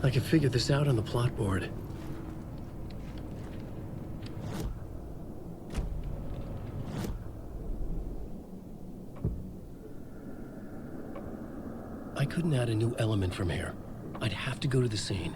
I can figure this out on the plot board. I couldn't add a new element from here. I'd have to go to the scene.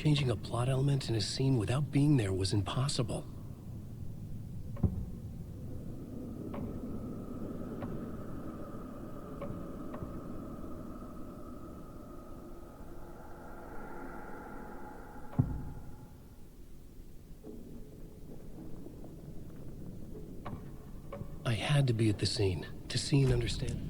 Changing a plot element in a scene without being there was impossible. I had to be at the scene, to see and understand.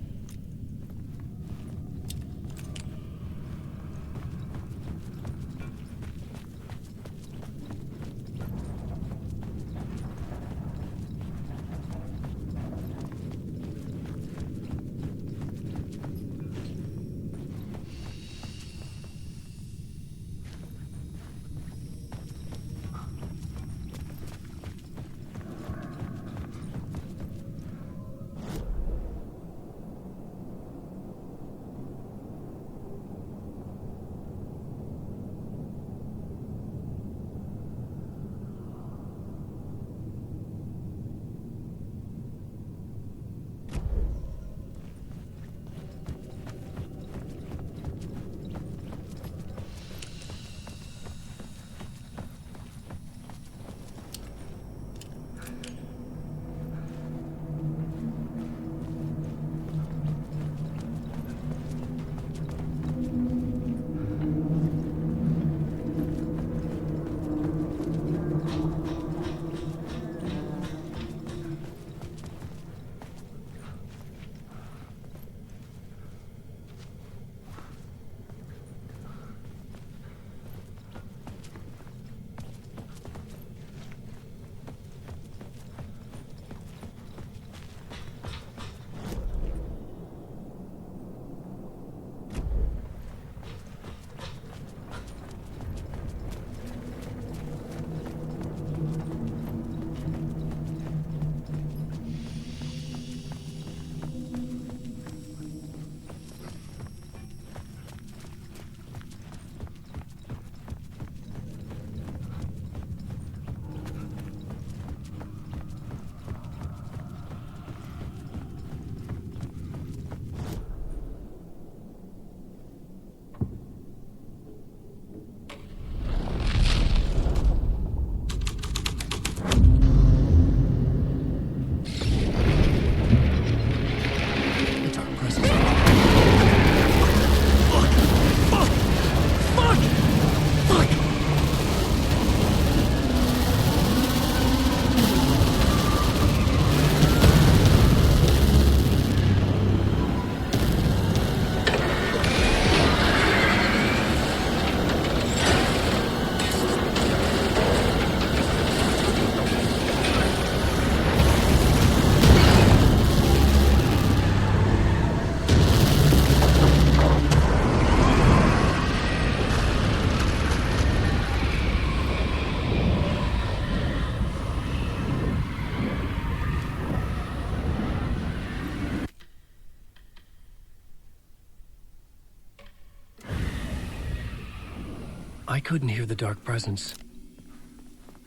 I couldn't hear the dark presence.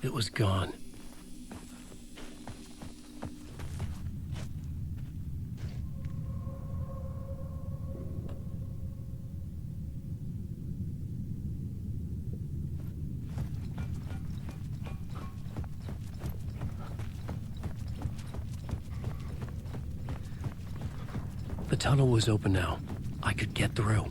It was gone. The tunnel was open now. I could get through.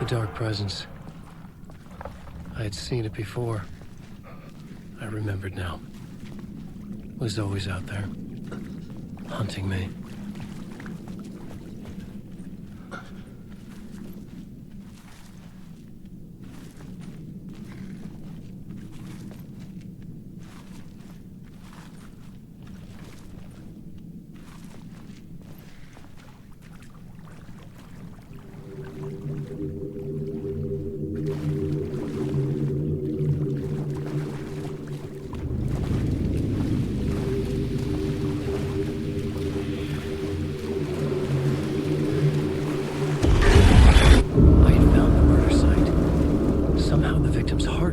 The dark presence. I had seen it before. I remembered now. It was always out there, hunting me.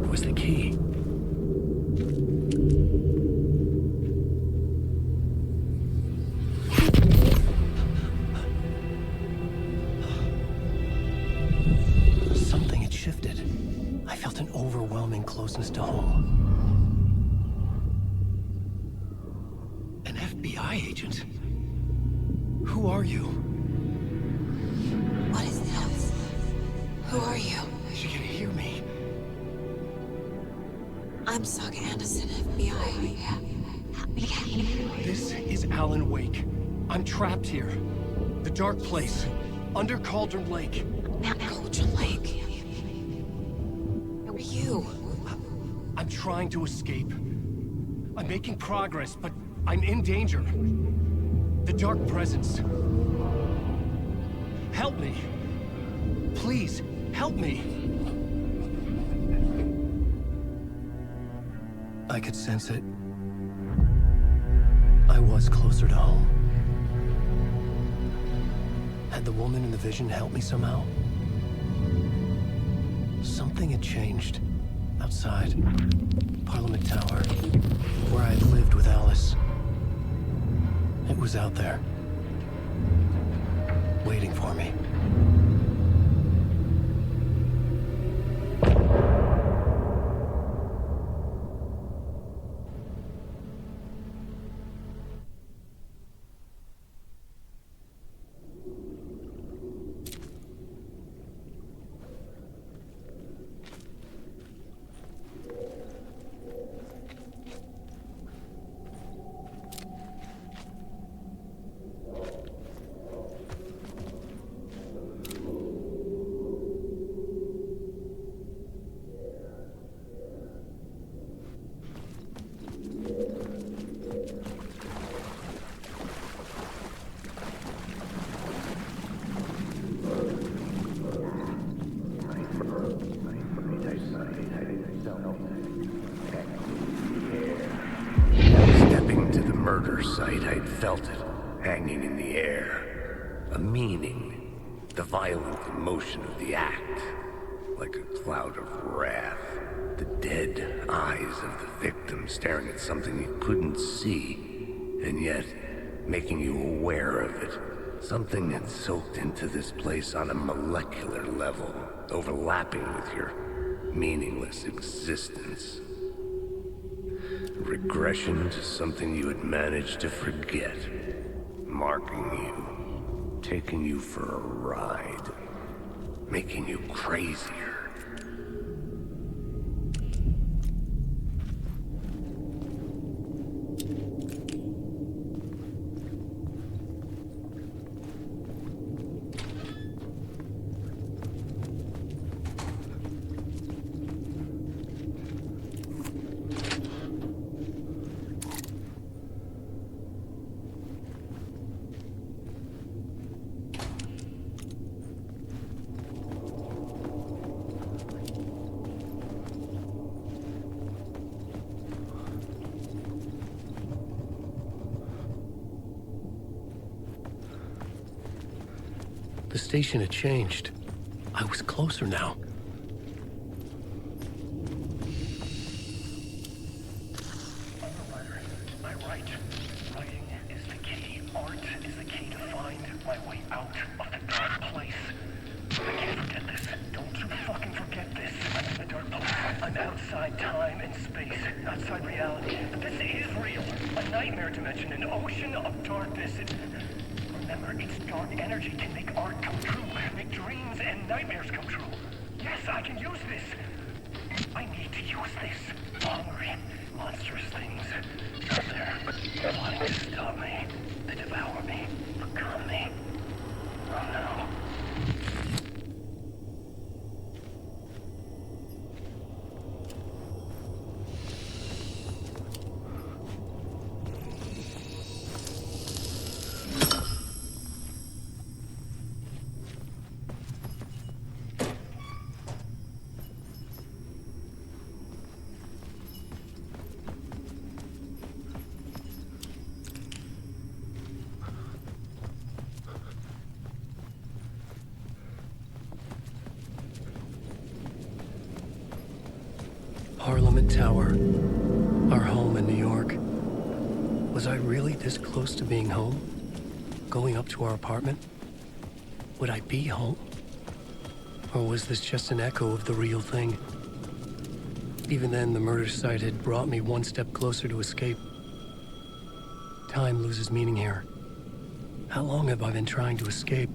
Was the key. Something had shifted. I felt an overwhelming closeness to home. An FBI agent? Who are you? What is this? Who are you? She can hear me. I'm Saga Anderson, FBI. This is Alan Wake. I'm trapped here. The dark place. Under Cauldron Lake. Cauldron Lake? Who are you? I'm trying to escape. I'm making progress, but I'm in danger. The dark presence. Help me. Please, help me. I could sense it. I was closer to home. Had the woman in the vision helped me somehow? Something had changed. Outside. Parliament Tower. Where I had lived with Alice. It was out there. Waiting for me. Stepping to the murder site, I'd felt it, hanging in the air. A meaning, the violent emotion of the act, like a cloud of wrath. The dead eyes of the victim staring at something you couldn't see, and yet making you aware of it. Something had soaked into this place on a molecular level, overlapping with your meaningless existence. Regression to something you had managed to forget, marking you, taking you for a ride, making you crazier. The station had changed. I was closer now. My right. Writing is the key. Art is the key to find my way out of the dark place. I can't forget this. Don't you fucking forget this. I'm in the dark place. I'm outside time and space. Outside reality. But this is real. A nightmare dimension. An ocean of darkness. Remember, its dark energy can make art come true. Make dreams and nightmares come true. Yes, I can use this. I need to use this. Hungry, monstrous things out there, wanting to stop me, to devour me, become me. Oh no. Parliament Tower. Our home in New York. Was I really this close to being home? Going up to our apartment? Would I be home? Or was this just an echo of the real thing? Even then, the murder site had brought me one step closer to escape. Time loses meaning here. How long have I been trying to escape?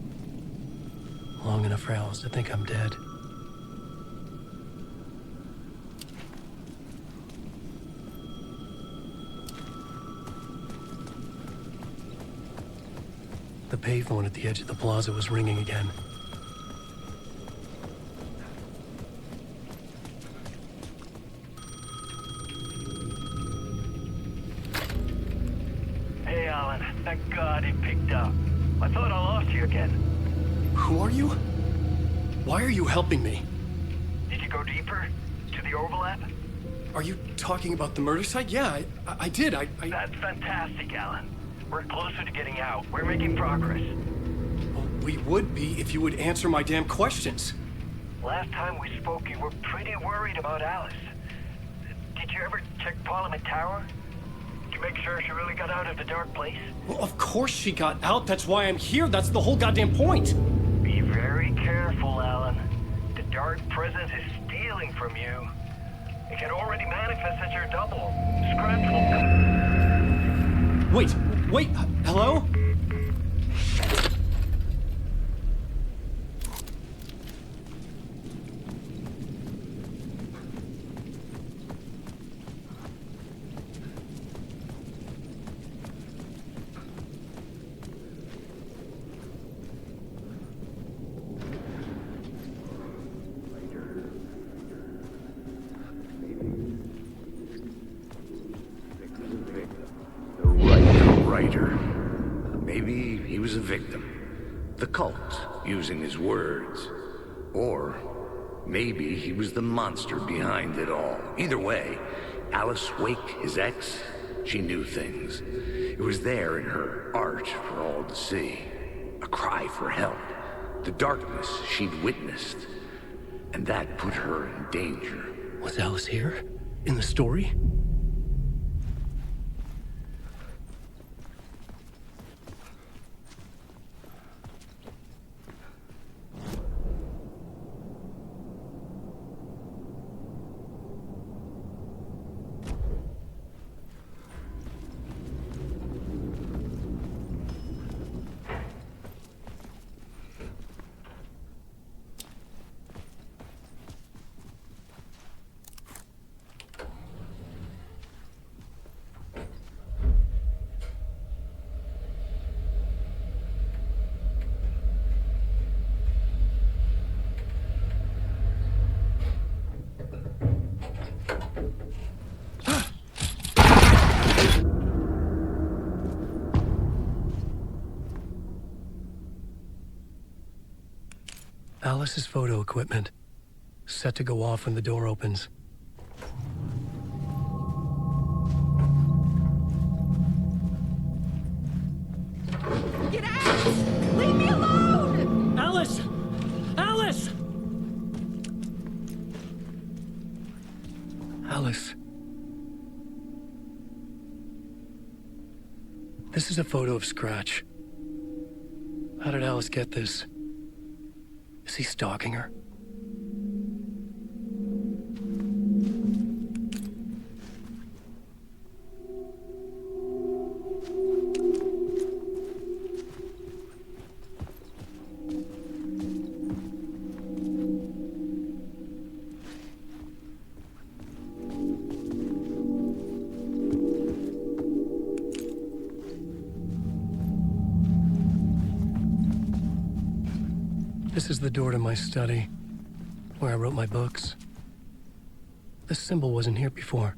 Long enough for Alice to think I'm dead. The payphone at the edge of the plaza was ringing again. Hey, Alan. Thank God it picked up. I thought I lost you again. Who are you? Why are you helping me? Did you go deeper? To the overlap? Are you talking about the murder site? Yeah, I did. That's fantastic, Alan. We're closer to getting out. We're making progress. Well, we would be if you would answer my damn questions. Last time we spoke, you were pretty worried about Alice. Did you ever check Parliament Tower? Did you make sure she really got out of the dark place? Well, of course she got out. That's why I'm here. That's the whole goddamn point. Be very careful, Alan. The dark presence is stealing from you. It can already manifest as your double. Scratch will come. Wait, hello? Maybe he was a victim. The cult, using his words. Or maybe he was the monster behind it all. Either way, Alice Wake, his ex, she knew things. It was there in her art for all to see. A cry for help. The darkness she'd witnessed. And that put her in danger. Was Alice here? In the story? Alice's photo equipment. Set to go off when the door opens. Get out! Leave me alone! This is a photo of Scratch. How did Alice get this? Is he stalking her? This is the door to my study, where I wrote my books. This symbol wasn't here before.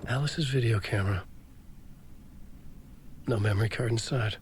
Alice's video camera. No memory card inside.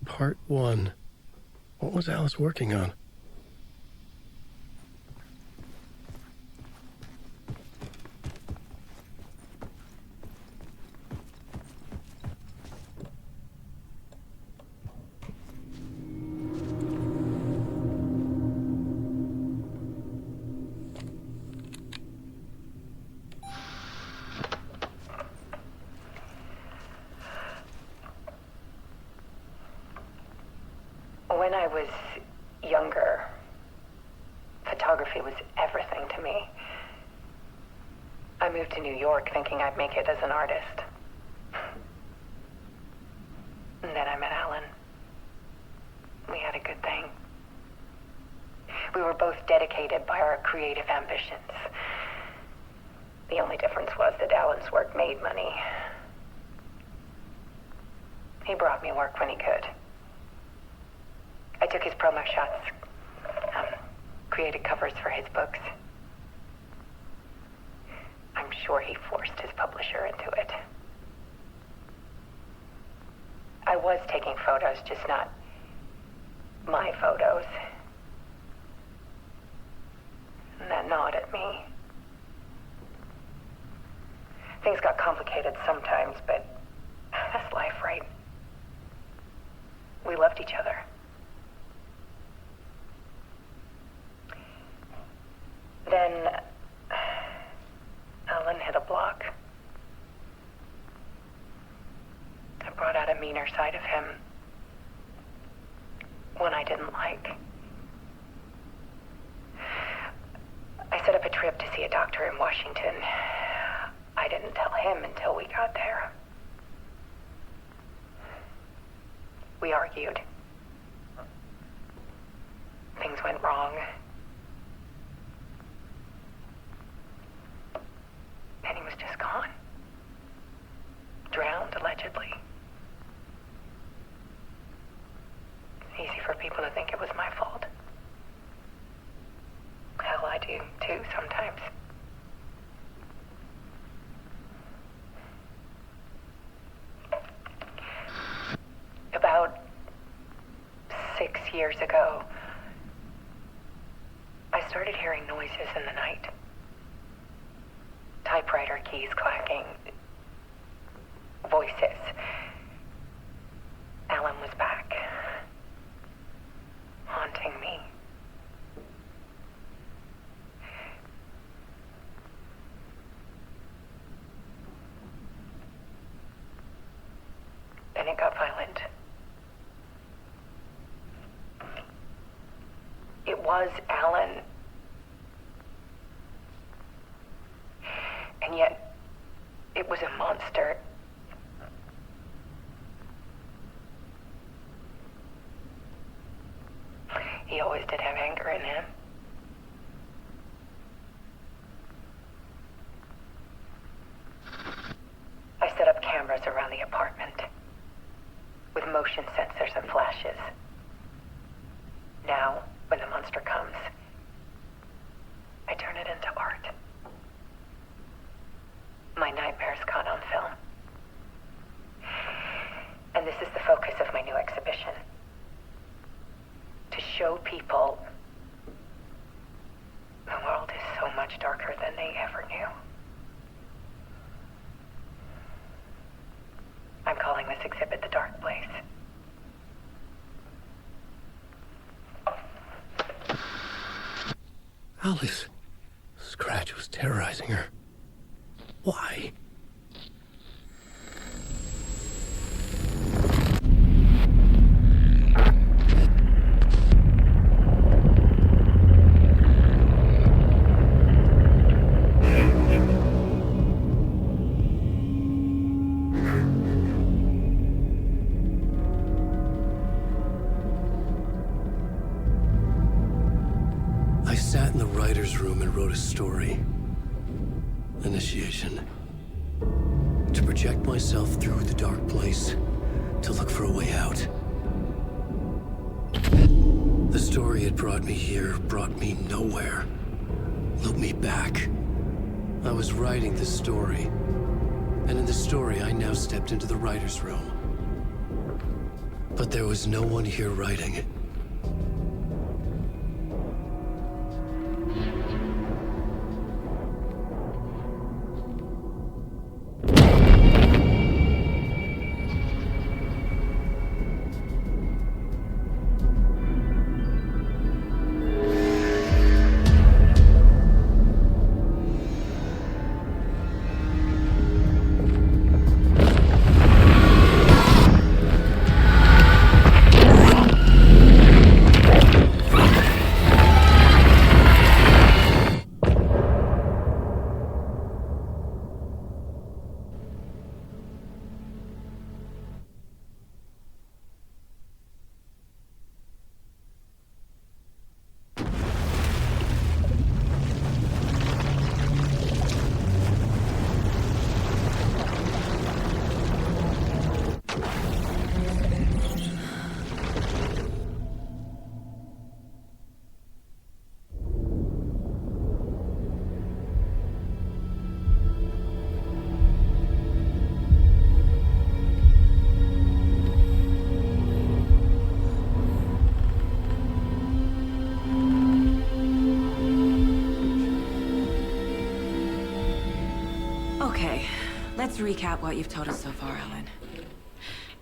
Part-1. What was Alice working on? When I was younger, photography was everything to me. I moved to New York thinking I'd make it as an artist. And then I met Alan. We had a good thing. We were both dedicated by our creative ambitions. The only difference was that Alan's work made money. He brought me work when he could. I took his promo shots, created covers for his books. I'm sure he forced his publisher into it. I was taking photos, just not my photos. And that gnawed at me. Things got complicated sometimes, but that's life, right? We loved each other. Then Alan hit a block. I brought out a meaner side of him. One I didn't like. I set up a trip to see a doctor in Washington. I didn't tell him until we got there. We argued. Things went wrong. And he was just gone. Drowned, allegedly. Easy for people to think it was my fault. Hell, I do, too, sometimes. About 6 years ago, I started hearing noises in the night. Typewriter keys clacking. Voices. Alan was back. Haunting me. Then it got violent. It was Alan. And yet, it was a monster. He always did have anger in him. motion sensors and flashes. Now, when the monster comes, I turn it into art. My nightmares caught on film. And this is the focus of my new exhibition. To show people the world is so much darker than they ever knew. I'm calling this exhibit The Dark Place. Alice. Scratch was terrorizing her. Why? I sat in the writer's room and wrote a story. Initiation. To project myself through the dark place, to look for a way out. The story had brought me here, brought me nowhere. Looped me back. I was writing this story. And in the story, I now stepped into the writer's room. But there was no one here writing it. Okay, let's recap what you've told us so far, Alan.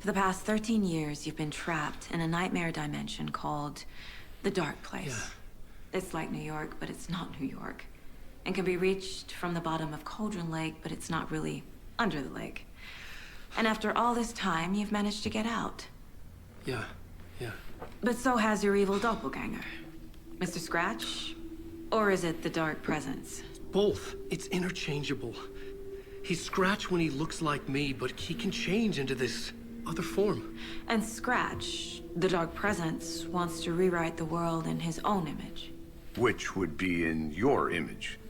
For the past 13 years, you've been trapped in a nightmare dimension called the Dark Place. Yeah. It's like New York, but it's not New York. And can be reached from the bottom of Cauldron Lake, but it's not really under the lake. And after all this time, you've managed to get out. Yeah. But so has your evil doppelganger. Mr. Scratch? Or is it the Dark Presence? Both. It's interchangeable. He's Scratch when he looks like me, but he can change into this other form. And Scratch, the Dark Presence, wants to rewrite the world in his own image. Which would be in your image,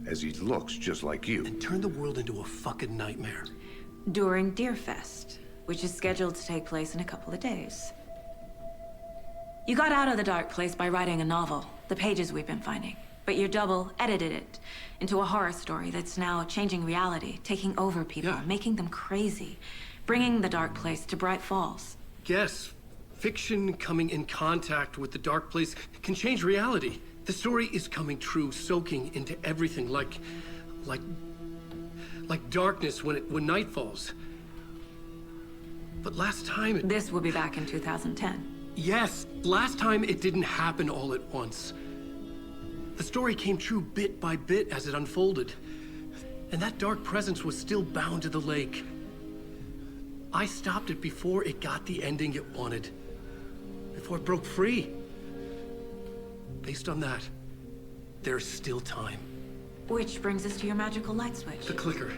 as he looks just like you. And turn the world into a fucking nightmare. During Deerfest, which is scheduled to take place in a couple of days. You got out of the Dark Place by writing a novel, the pages we've been finding. But your double edited it into a horror story that's now changing reality, taking over people, Yeah. making them crazy, bringing the Dark Place to Bright Falls. Yes, fiction coming in contact with the dark place can change reality. The story is coming true, soaking into everything like darkness when night falls. But last time This will be back in 2010. Yes, last time it didn't happen all at once. The story came true bit by bit as it unfolded. And that dark presence was still bound to the lake. I stopped it before it got the ending it wanted. Before it broke free. Based on that, there's still time. Which brings us to your magical light switch. The clicker.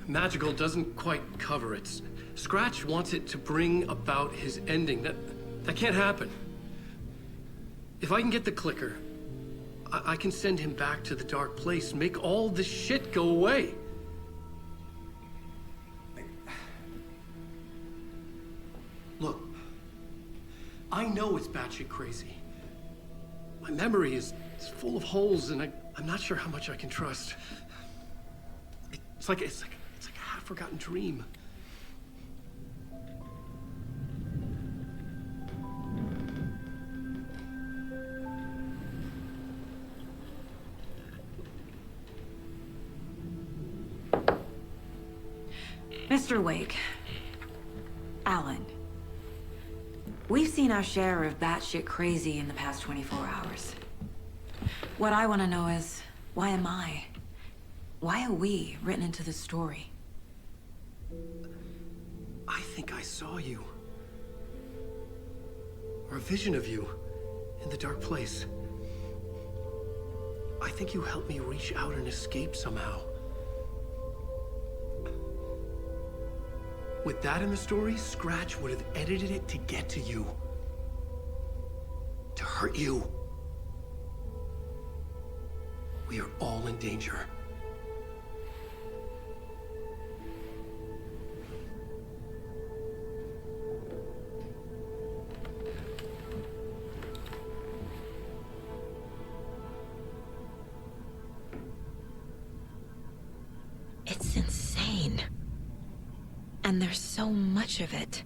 Magical doesn't quite cover it. Scratch wants it to bring about his ending. That can't happen. If I can get the clicker, I can send him back to the dark place, make all this shit go away. I know it's batshit crazy. My memory is full of holes, and I'm not sure how much I can trust. It's like a half-forgotten dream. Mr. Wake. Alan. We've seen our share of batshit crazy in the past 24 hours. What I want to know is, why am I? Why are we written into the story? I think I saw you. Or a vision of you in the dark place. I think you helped me reach out and escape somehow. With that in the story, Scratch would have edited it to get to you. To hurt you. We are all in danger. It's insane. And there's so much of it.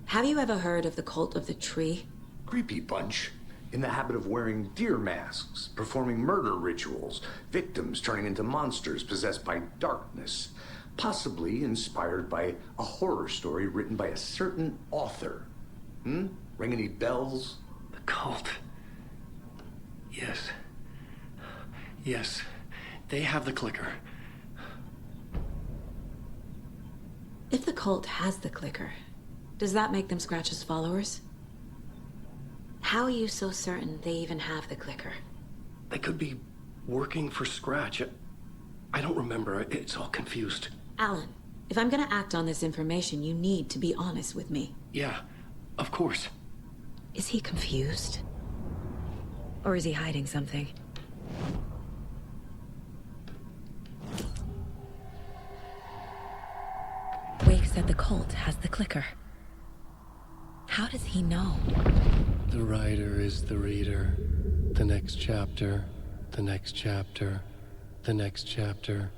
Have you ever heard of the cult of the tree? Creepy bunch. In the habit of wearing deer masks, performing murder rituals, victims turning into monsters possessed by darkness, possibly inspired by a horror story written by a certain author. Ring any bells? The cult. Yes. Yes. They have the clicker. If the cult has the clicker, does that make them Scratch's followers? How are you so certain they even have the clicker? They could be working for Scratch. I don't remember. It's all confused. Alan, if I'm gonna act on this information, you need to be honest with me. Yeah, of course. Is he confused? Or is he hiding something? Wake said the cult has the clicker. How does he know? The writer is the reader. The next chapter, the next chapter, the next chapter.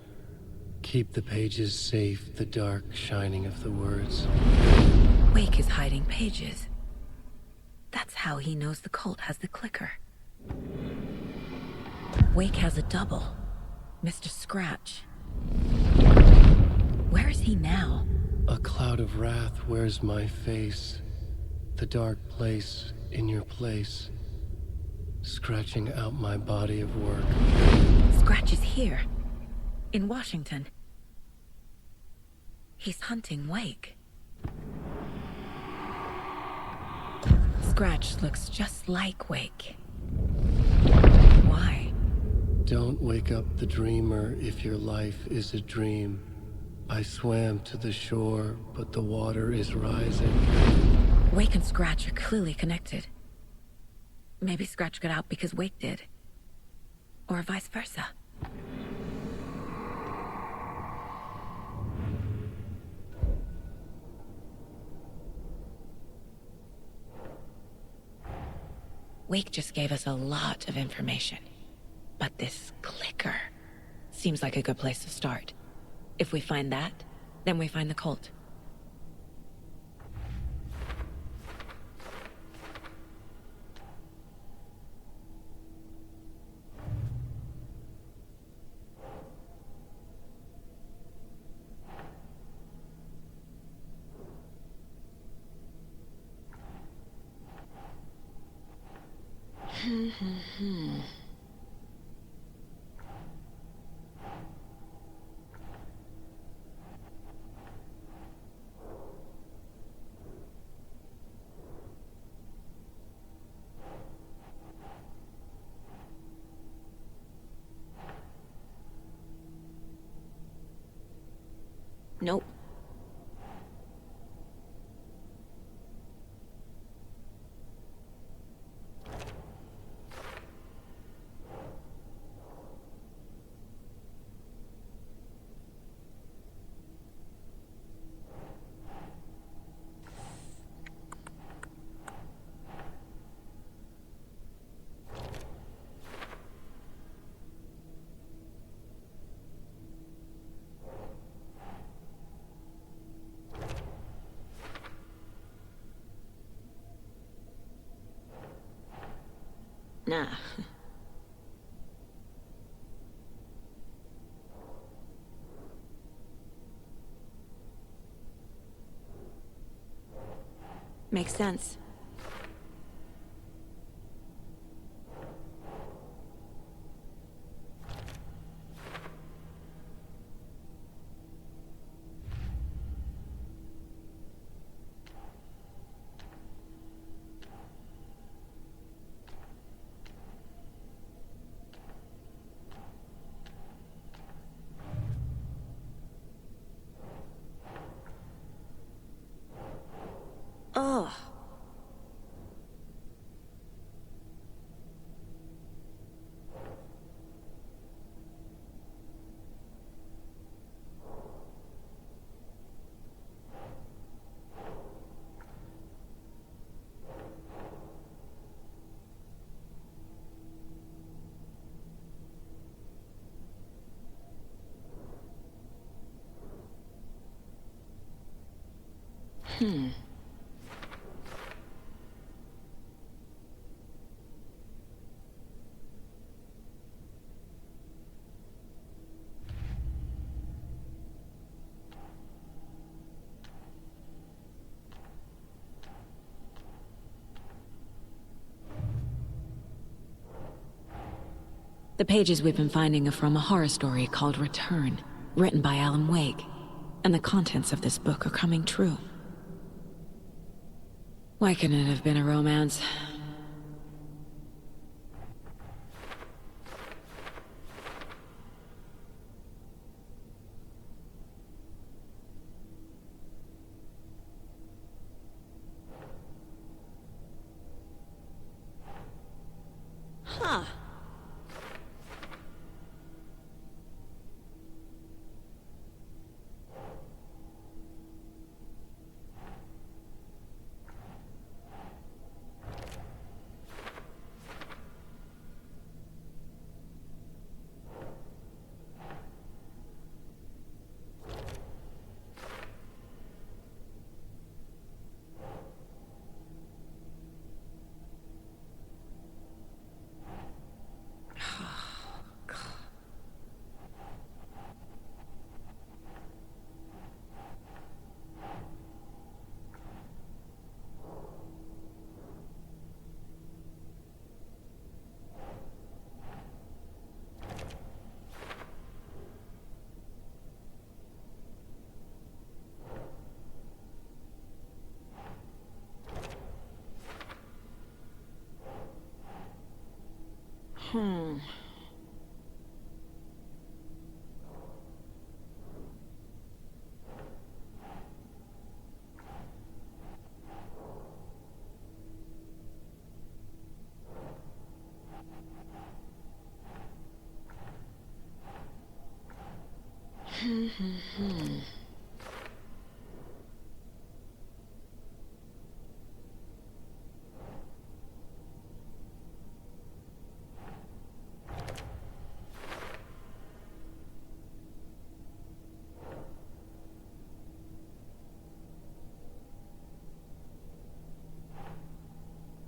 Keep the pages safe, the dark shining of the words. Wake is hiding pages. That's how he knows the cult has the clicker. Wake has a double. Mr. Scratch. Where is he now? A cloud of wrath wears my face. The dark place in your place. Scratching out my body of work. Scratch is here. In Washington. He's hunting Wake. Scratch looks just like Wake. Why? Don't wake up the dreamer if your life is a dream. I swam to the shore, but the water is rising. Wake and Scratch are clearly connected. Maybe Scratch got out because Wake did. Or vice versa. Wake just gave us a lot of information. But this clicker seems like a good place to start. If we find that, then we find the cult. Nope. Nah. Makes sense. Ugh. The pages we've been finding are from a horror story called Return, written by Alan Wake. And the contents of this book are coming true. Why couldn't it have been a romance? Huh. Hmm.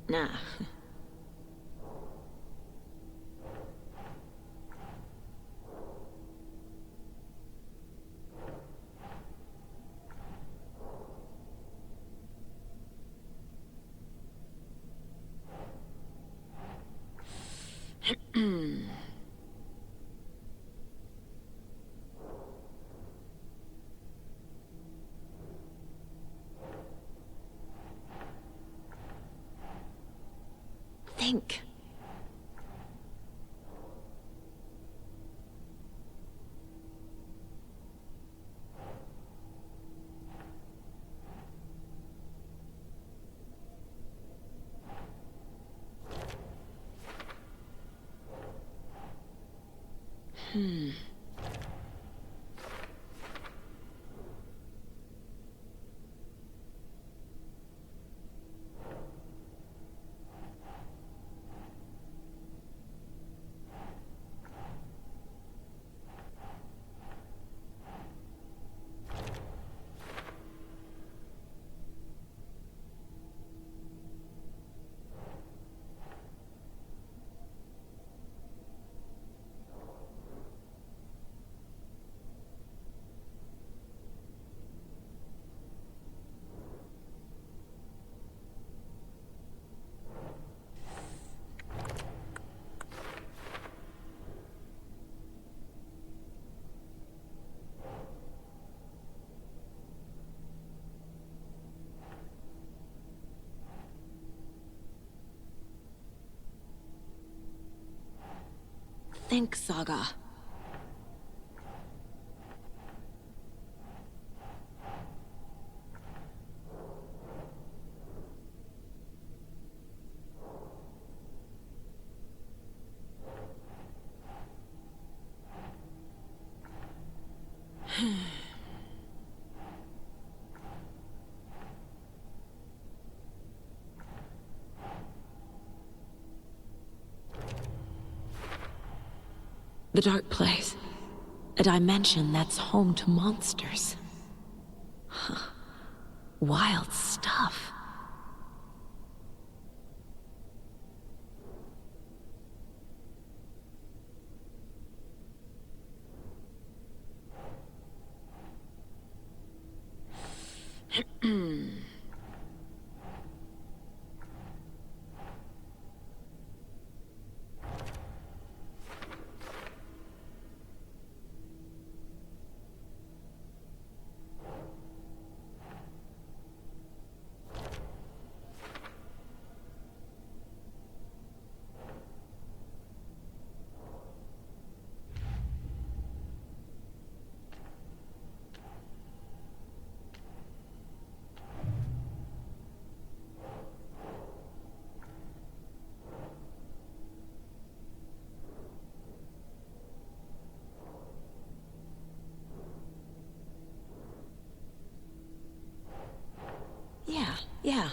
Nah. Think. think, Saga. The dark place. A dimension that's home to monsters. Huh. Wild stuff. Yeah.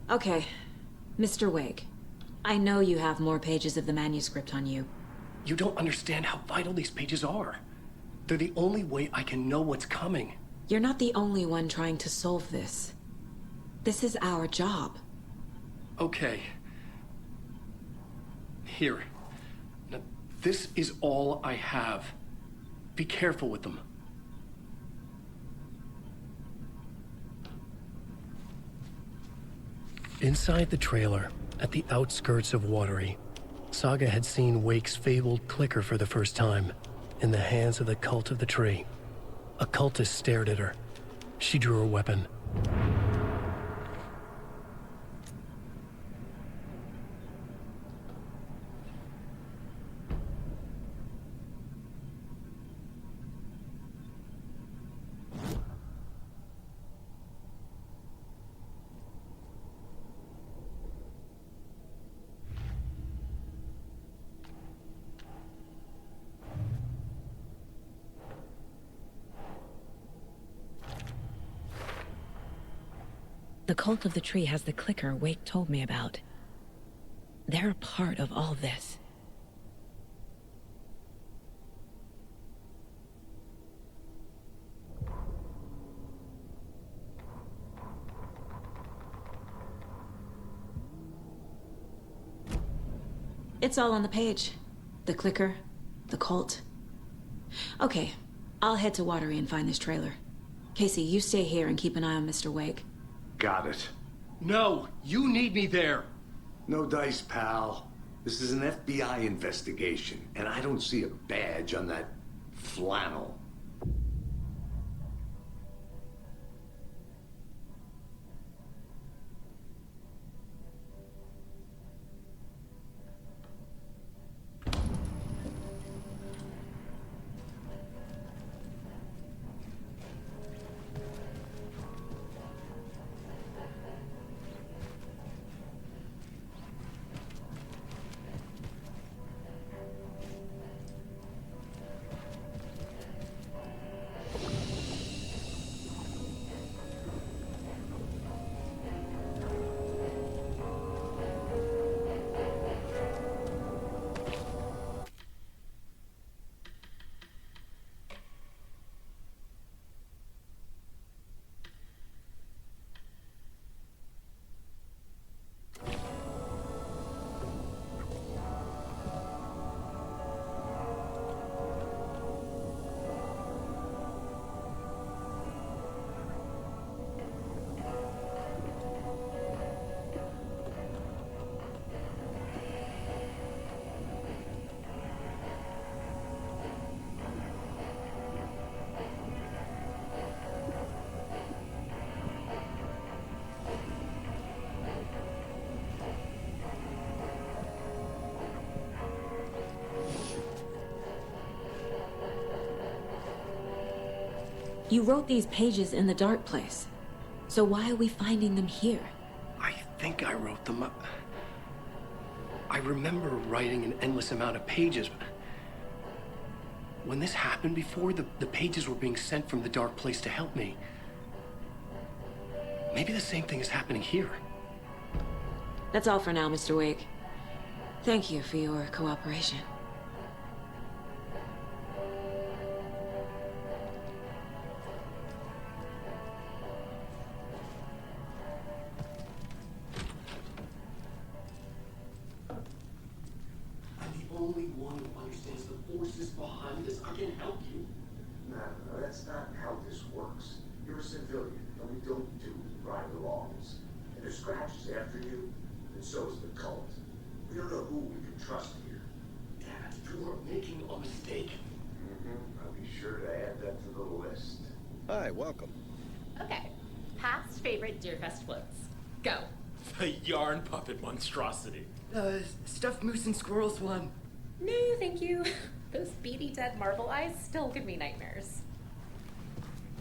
Okay, Mr. Wake. I know you have more pages of the manuscript on you. You don't understand how vital these pages are. They're the only way I can know what's coming. You're not the only one trying to solve this. This is our job. Okay. Here. Now, this is all I have. Be careful with them. Inside the trailer, at the outskirts of Watery, Saga had seen Wake's fabled clicker for the first time, in the hands of the Cult of the Tree. A cultist stared at her. She drew her weapon. The Cult of the Tree has the clicker Wake told me about. They're a part of all this. It's all on the page. The clicker, the cult. Okay, I'll head to Watery and find this trailer. Casey, you stay here and keep an eye on Mr. Wake. Got it. No, you need me there. No dice, pal. This is an FBI investigation, and I don't see a badge on that flannel. You wrote these pages in the dark place. So why are we finding them here? I think I wrote them up. I remember writing an endless amount of pages. When this happened before, the pages were being sent from the dark place to help me. Maybe the same thing is happening here. That's all for now, Mr. Wake. Thank you for your cooperation. I'm the only one who understands the forces behind this. I can help you. No, that's not how this works. You're a civilian, and we don't do right wrongs. And if Scratch is after you, and so is the cult. We don't know who we can trust here. Dad, you are making a mistake. I'll be sure to add that to the list. Hi, welcome. Okay. Past favorite Deerfest floats. Go. The yarn puppet monstrosity. Stuffed moose and squirrels one. No, thank you. Those beady dead marble eyes still give me nightmares.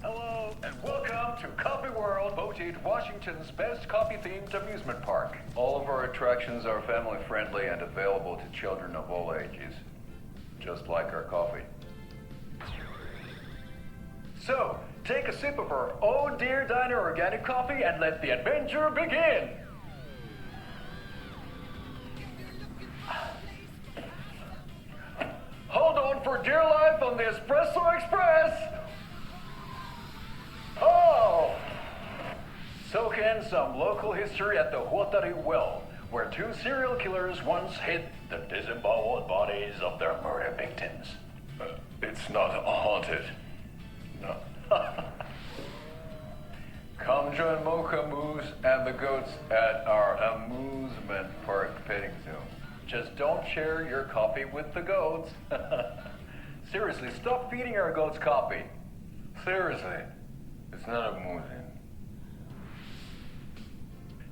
Hello, and welcome to Coffee World, voted Washington's best coffee-themed amusement park. All of our attractions are family-friendly and available to children of all ages. Just like our coffee. So, take a sip of our Oh Dear Diner organic coffee and let the adventure begin! Hold on for dear life on the Espresso Express! Oh! Soak in some local history at the Huatari Well, where two serial killers once hid the disemboweled bodies of their murder victims. It's not haunted. No. Come join Mocha Moose and the goats at our amusement park petting zoo. Just don't share your coffee with the goats. Seriously, stop feeding our goats coffee. Seriously, it's not amusing.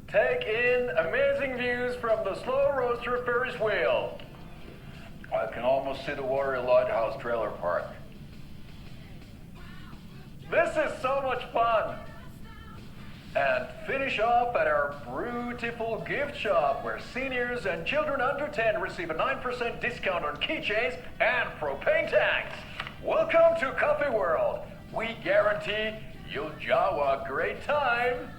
Take in amazing views from the Slow Roaster Ferris wheel. I can almost see the Watery Lighthouse trailer park. This is so much fun! And finish off at our beautiful gift shop where seniors and children under 10 receive a 9% discount on keychains and propane tanks. Welcome to Coffee World. We guarantee you'll jaw a great time.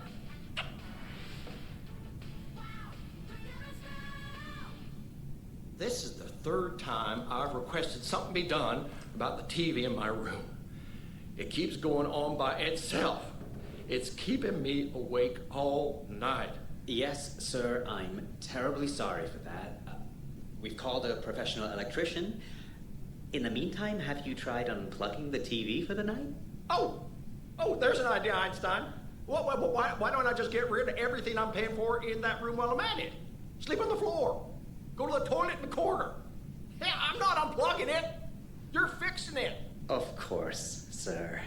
This is the third time I've requested something be done about the TV in my room. It keeps going on by itself. It's keeping me awake all night. Yes, sir, I'm terribly sorry for that. We've called a professional electrician. In the meantime, have you tried unplugging the TV for the night? Oh, there's an idea, Einstein. Why don't I just get rid of everything I'm paying for in that room while I'm at it? Sleep on the floor. Go to the toilet in the corner. Hey, I'm not unplugging it. You're fixing it. Of course, sir.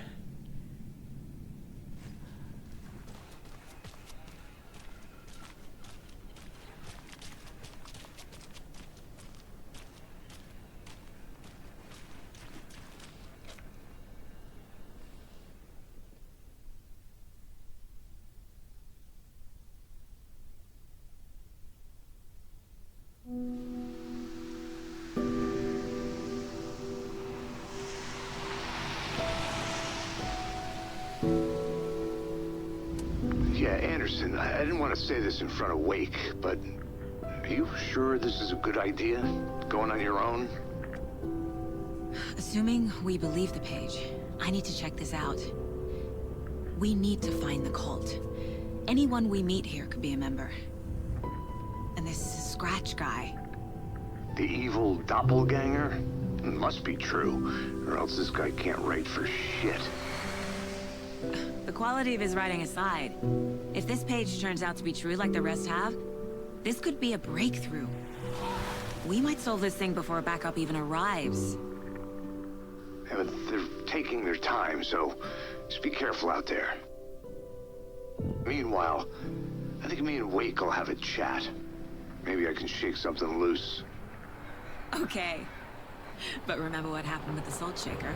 Yeah, Anderson, I didn't want to say this in front of Wake, but are you sure this is a good idea? Going on your own? Assuming we believe the page, I need to check this out. We need to find the cult. Anyone we meet here could be a member. And this Scratch guy. The evil doppelganger? It must be true, or else this guy can't write for shit. The quality of his writing aside, if this page turns out to be true like the rest have, this could be a breakthrough. We might solve this thing before backup even arrives. Yeah, but they're taking their time, so just be careful out there. Meanwhile, I think me and Wake will have a chat. Maybe I can shake something loose. Okay. But remember what happened with the salt shaker?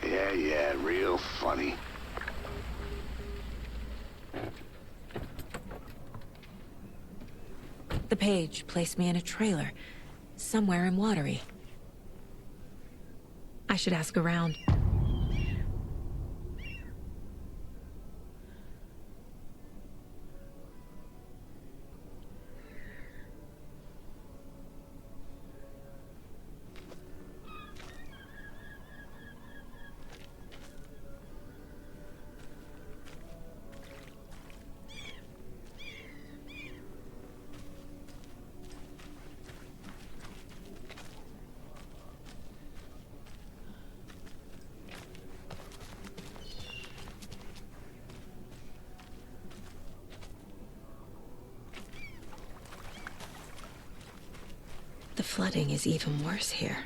Yeah, real funny. The page placed me in a trailer, somewhere in Watery. I should ask around. The flooding is even worse here.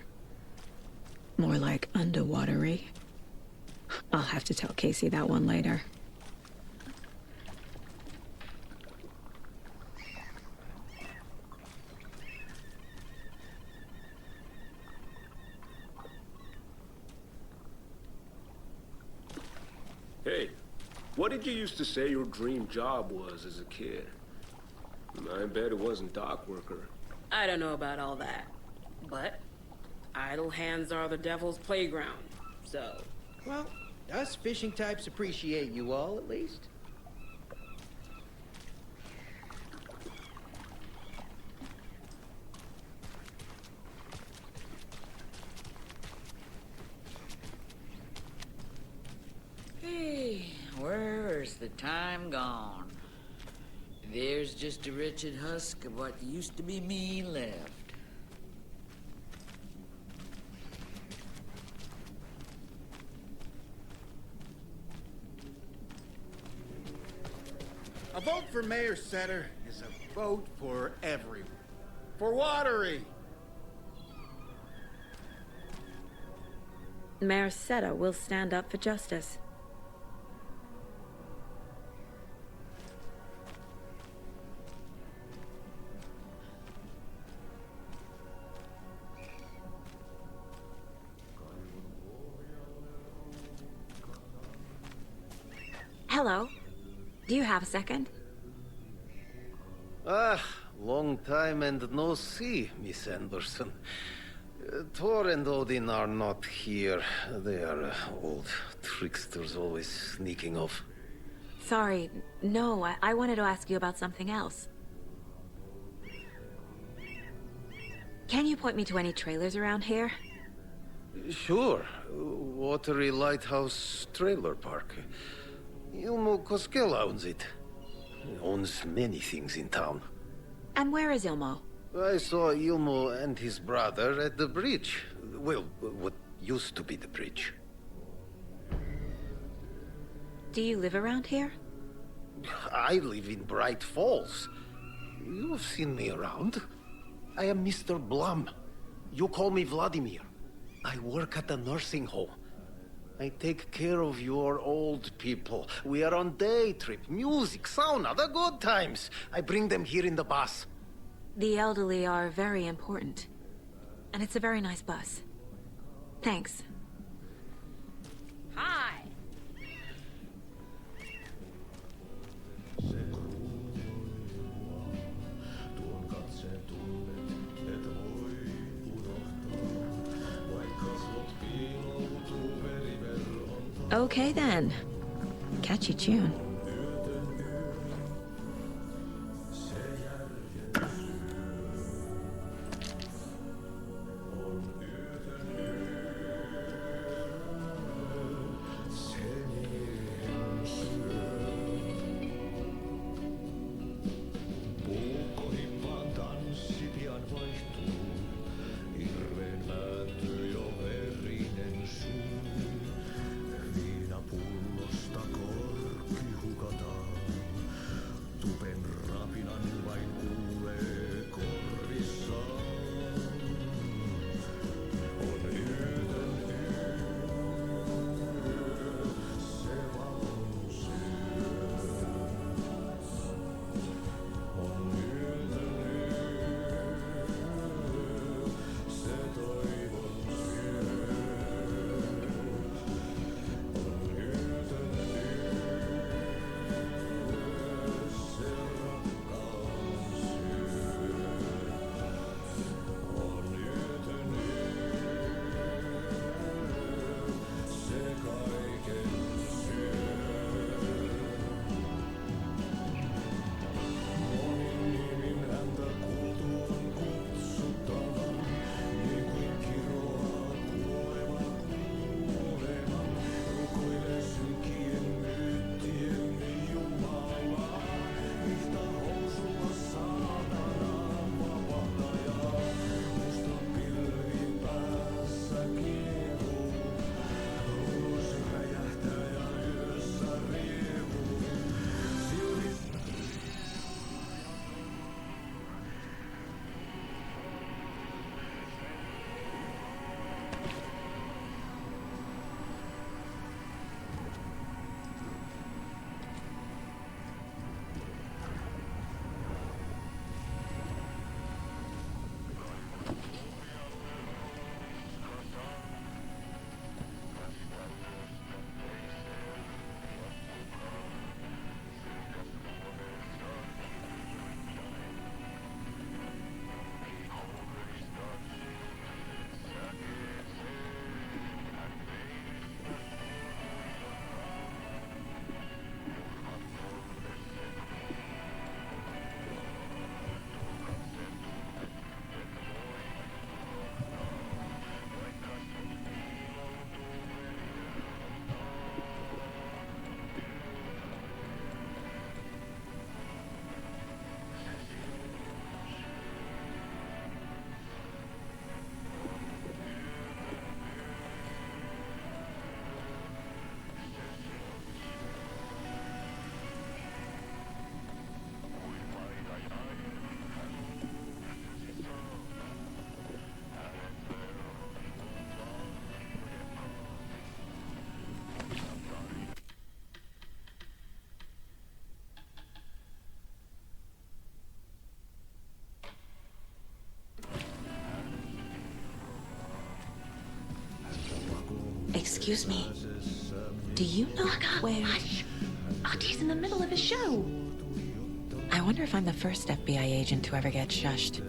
More like underwatery. I'll have to tell Casey that one later. Hey, what did you used to say your dream job was as a kid? I bet it wasn't dock worker. I don't know about all that, but idle hands are the devil's playground, so... Well, us fishing types appreciate you all, at least. Hey, where's the time gone? There's just a wretched husk of what used to be me left. A vote for Mayor Setter is a vote for everyone. For Watery! Mayor Seta will stand up for justice. Hello. Do you have a second? Ah, long time and no see, Miss Anderson. Thor and Odin are not here. They are old tricksters always sneaking off. Sorry, no, I wanted to ask you about something else. Can you point me to any trailers around here? Sure. Watery Lighthouse Trailer Park. Ilmo Koskela owns it. He owns many things in town. And where is Ilmo? I saw Ilmo and his brother at the bridge. Well, what used to be the bridge. Do you live around here? I live in Bright Falls. You've seen me around. I am Mr. Blum. You call me Vladimir. I work at a nursing home. I take care of your old people. We are on day trip, music, sauna, the good times. I bring them here in the bus. The elderly are very important. And it's a very nice bus. Thanks. Hi! Okay then. Catchy tune. Excuse me. Do you know where... Hush! Artie's in the middle of a show. I wonder if I'm the first FBI agent to ever get shushed.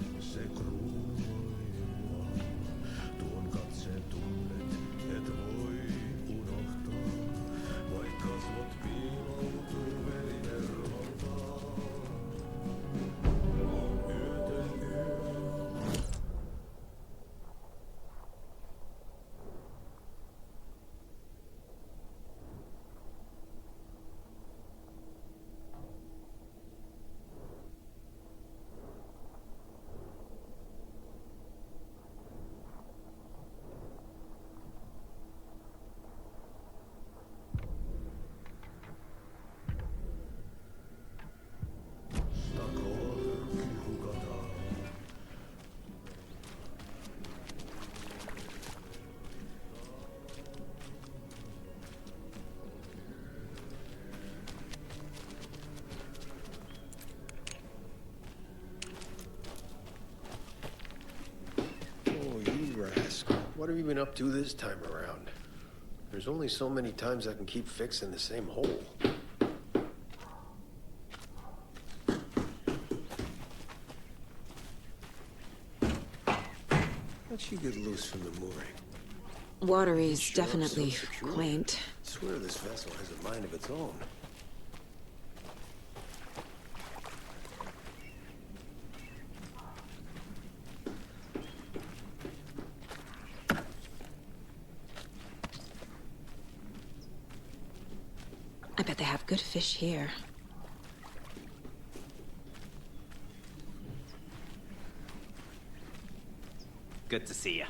What have you been up to this time around? There's only so many times I can keep fixing the same hole. How'd she get loose from the mooring? Watery's Sure, definitely so secure. quaint. I swear this vessel has a mind of its own. I bet they have good fish here. Good to see you.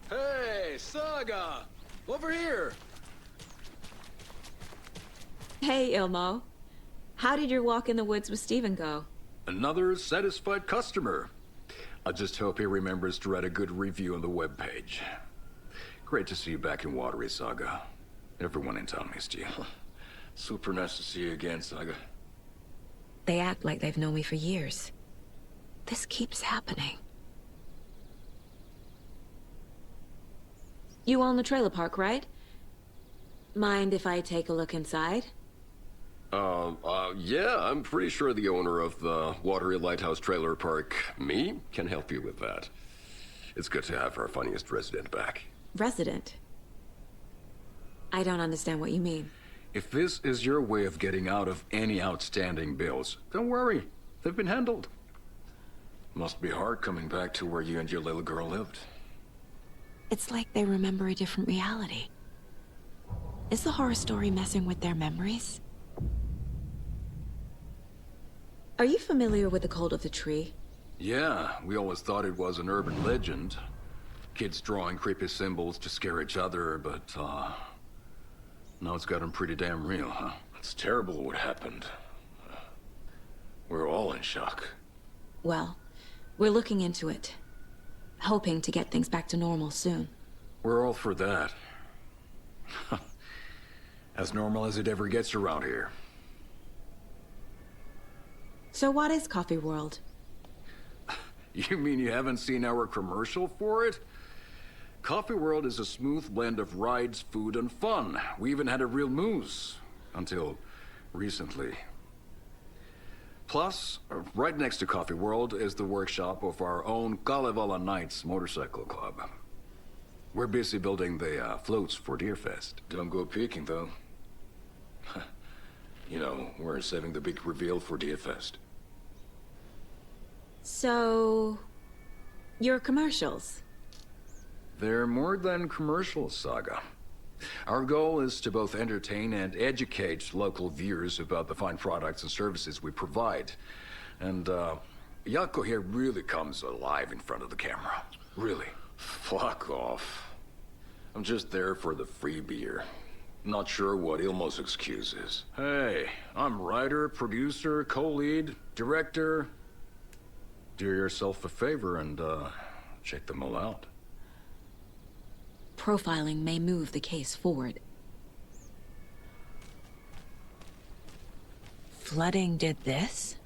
Hey, Saga! Over here! Hey, Ilmo. How did your walk in the woods with Steven go? Another satisfied customer. I just hope he remembers to write a good review on the webpage. Great to see you back in Watery, Saga. Everyone in town missed you. Super nice to see you again, Saga. They act like they've known me for years. This keeps happening. You own the trailer park, right? Mind if I take a look inside? Yeah, I'm pretty sure the owner of the Watery Lighthouse Trailer Park, me, can help you with that. It's good to have our funniest resident back. Resident? I don't understand what you mean. If this is your way of getting out of any outstanding bills, don't worry. They've been handled. Must be hard coming back to where you and your little girl lived. It's like they remember a different reality. Is the horror story messing with their memories? Are you familiar with the Cult of the Tree? Yeah, we always thought it was an urban legend. Kids drawing creepy symbols to scare each other, but, now it's gotten pretty damn real, huh? It's terrible what happened. We're all in shock. Well, we're looking into it. Hoping to get things back to normal soon. We're all for that. As normal as it ever gets around here. So what is Coffee World? You mean you haven't seen our commercial for it? Coffee World is a smooth blend of rides, food, and fun. We even had a real moose. Until recently. Plus, right next to Coffee World is the workshop of our own Kalevala Knights Motorcycle Club. We're busy building the floats for Deerfest. Don't go peeking, though. You know, we're saving the big reveal for Deerfest. So... your commercials? They're more than commercials, Saga. Our goal is to both entertain and educate local viewers about the fine products and services we provide. And, Jaakko here really comes alive in front of the camera. Really. Fuck off. I'm just there for the free beer. Not sure what Ilmo's excuse is. Hey, I'm writer, producer, co-lead, director. Do yourself a favor and, check them all out. Profiling may move the case forward. Flooding did this?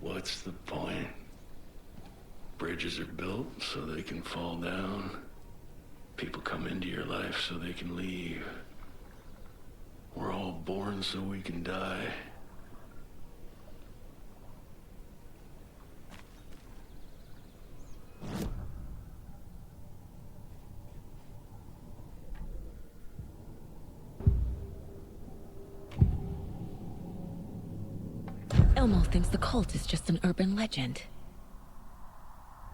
What's the point? Bridges are built so they can fall down. People come into your life so they can leave. We're all born so we can die. Ilmo thinks the cult is just an urban legend.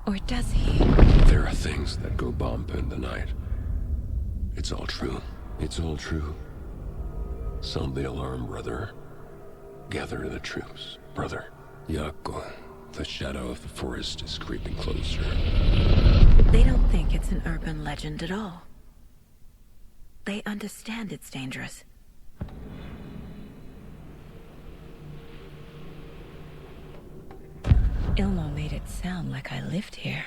Or does he? There are things that go bump in the night. It's all true. It's all true. Sound the alarm, brother. Gather the troops, brother. Jaakko, the shadow of the forest is creeping closer. They don't think it's an urban legend at all. They understand it's dangerous. Ilmo made it sound like I lived here.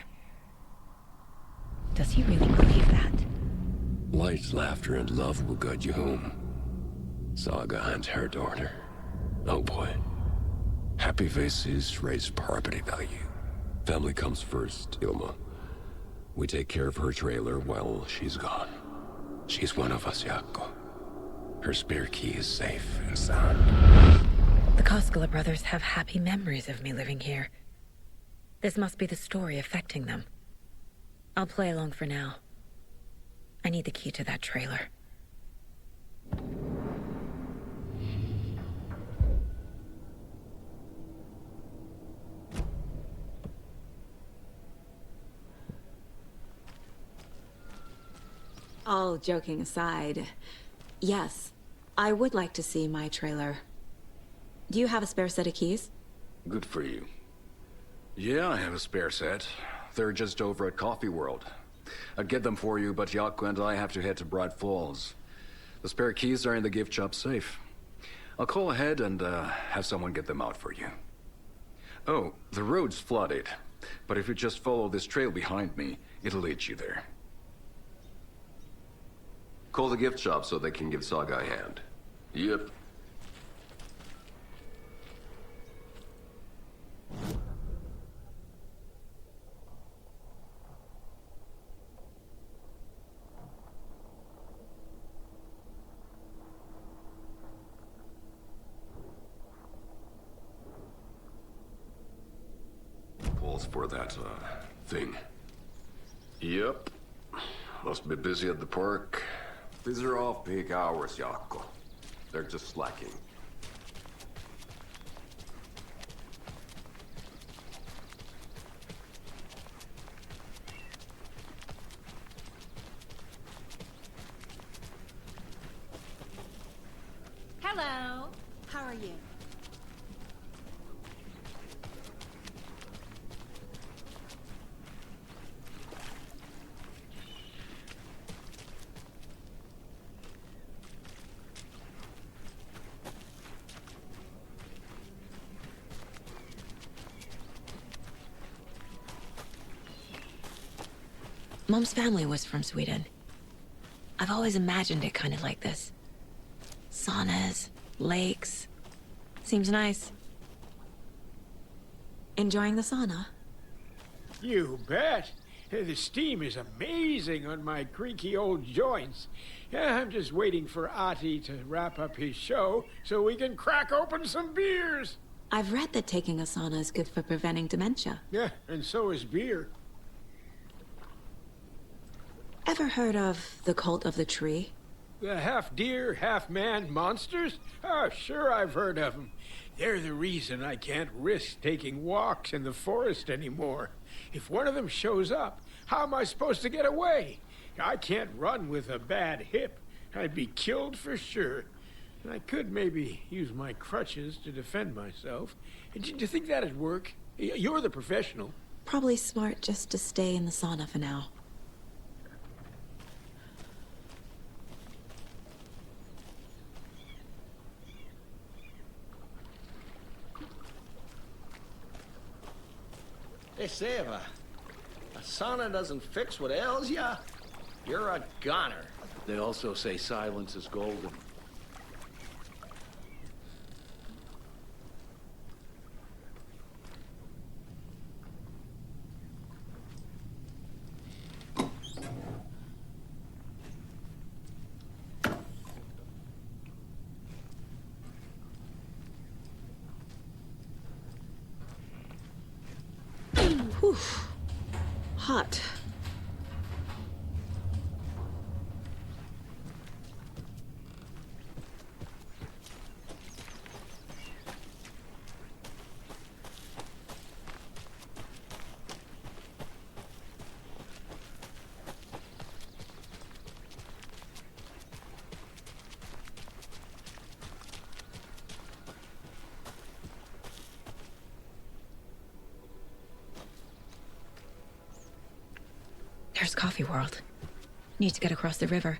Does he really believe that? Light, laughter, and love will guide you home. Saga and her daughter. Oh boy. Happy faces raise property value. Family comes first, Ilma. We take care of her trailer while she's gone. She's one of us, Jaakko. Her spare key is safe and sound. The Koskela brothers have happy memories of me living here. This must be the story affecting them. I'll play along for now. I need the key to that trailer. All joking aside, yes, I would like to see my trailer. Do you have a spare set of keys? Good for you. Yeah, I have a spare set. They're just over at Coffee World. I'd get them for you, but Jaakko and I have to head to Bright Falls. The spare keys are in the gift shop safe. I'll call ahead and have someone get them out for you. Oh, the road's flooded, but if you just follow this trail behind me, it'll lead you there. Call the gift shop so they can give Saga a hand. Yep. Calls for that, thing. Yep. Must be busy at the park. These are off-peak hours, Jaakko. They're just slacking. Hello. How are you? Mom's family was from Sweden. I've always imagined it kind of like this. Saunas, lakes. Seems nice. Enjoying the sauna? You bet. The steam is amazing on my creaky old joints. I'm just waiting for Ati to wrap up his show so we can crack open some beers. I've read that taking a sauna is good for preventing dementia. Yeah, and so is beer. Ever heard of the cult of the tree? The half-deer, half-man monsters? Oh, sure I've heard of them. They're the reason I can't risk taking walks in the forest anymore. If one of them shows up, how am I supposed to get away? I can't run with a bad hip. I'd be killed for sure. I could maybe use my crutches to defend myself. Do you think that'd work? You're the professional. Probably smart just to stay in the sauna for now. They say if a sauna doesn't fix what ails ya, you're a goner. They also say silence is golden. Whew. Hot. There's Coffee World. Need to get across the river.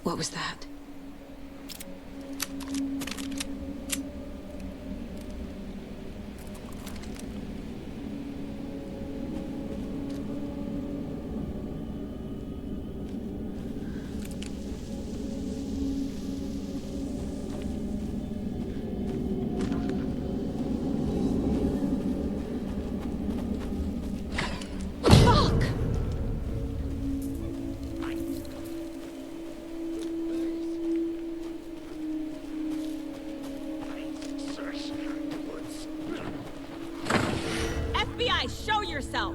What was that? FBI, show yourself!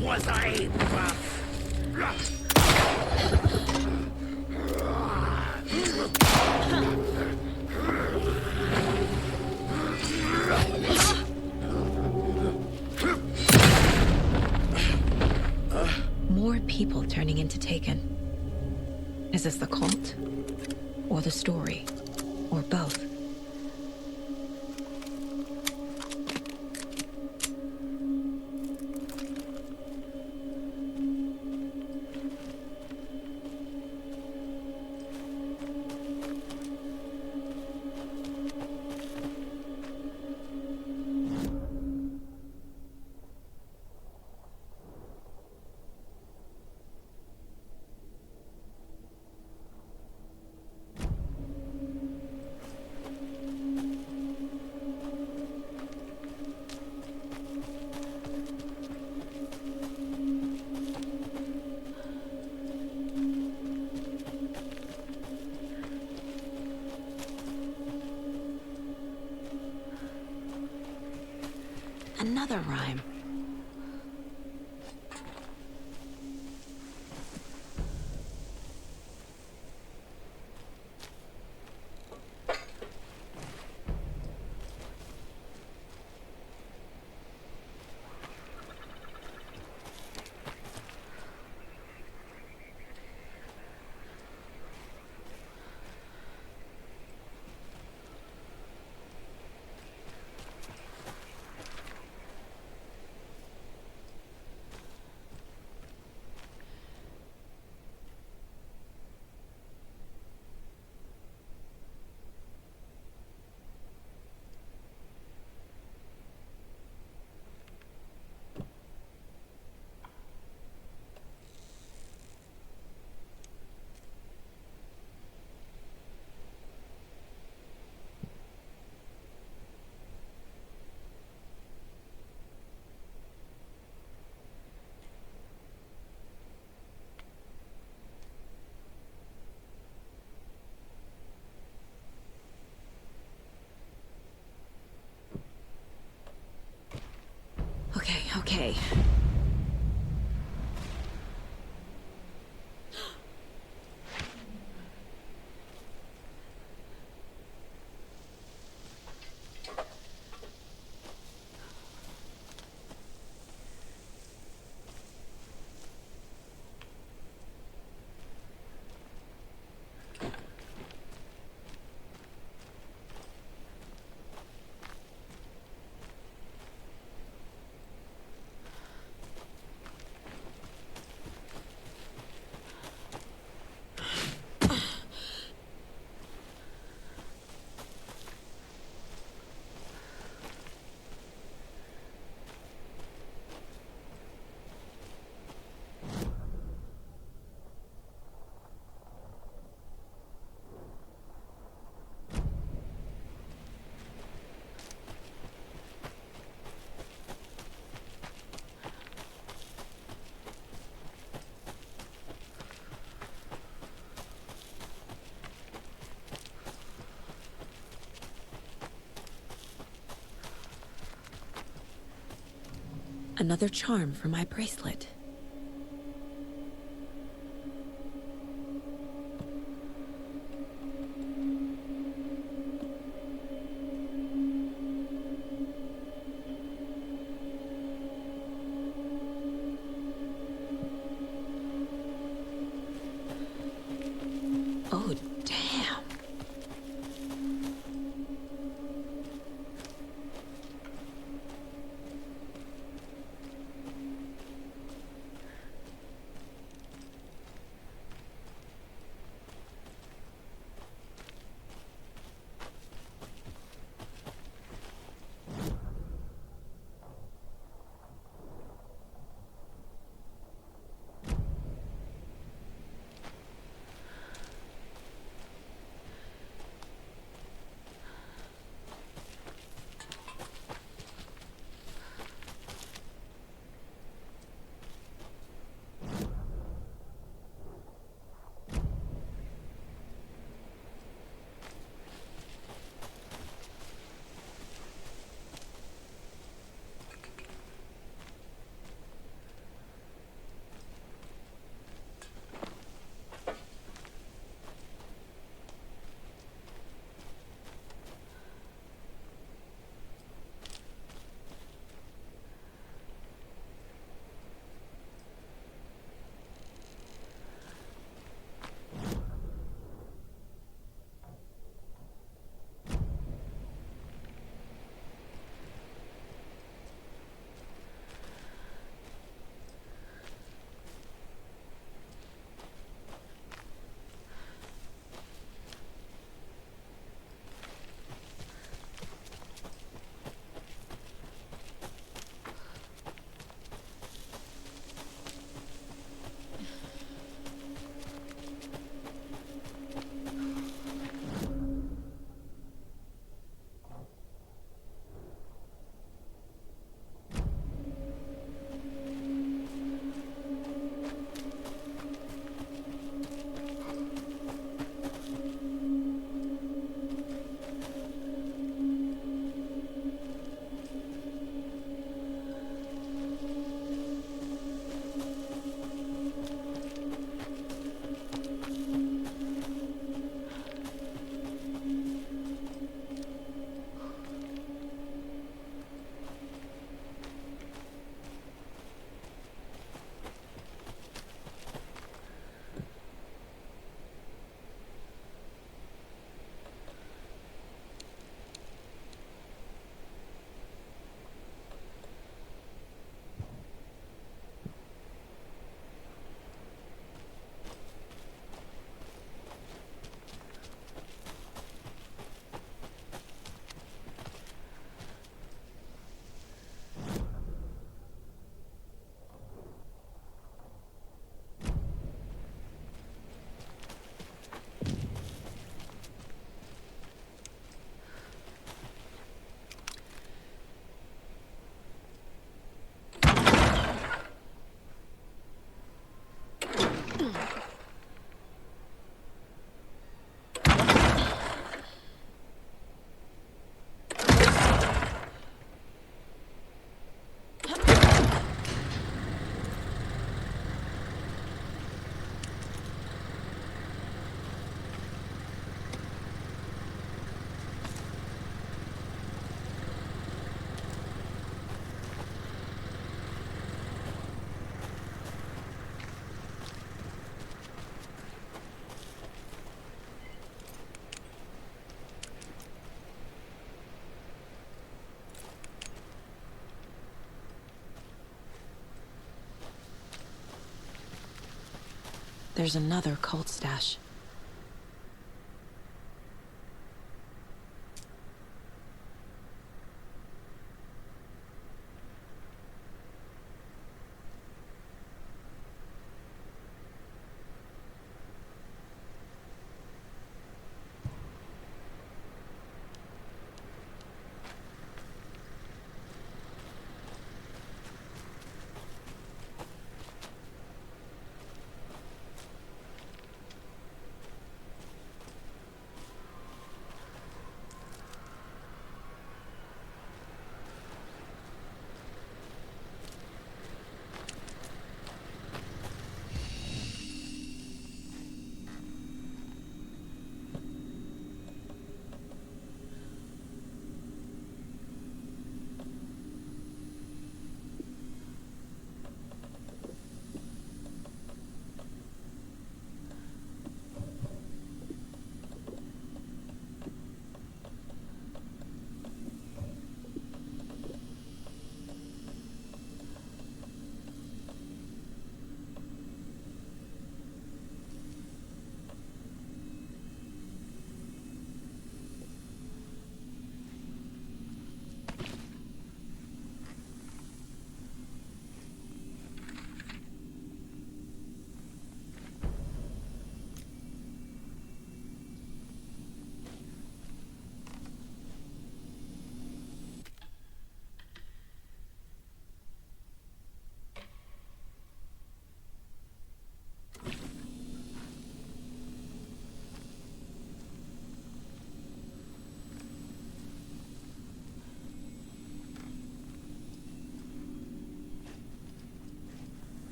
Was I? More people turning into Taken. Is this the cult? Or the story? Or both? Another rhyme. Okay. Another charm for my bracelet. Oh, damn. There's another cult stash.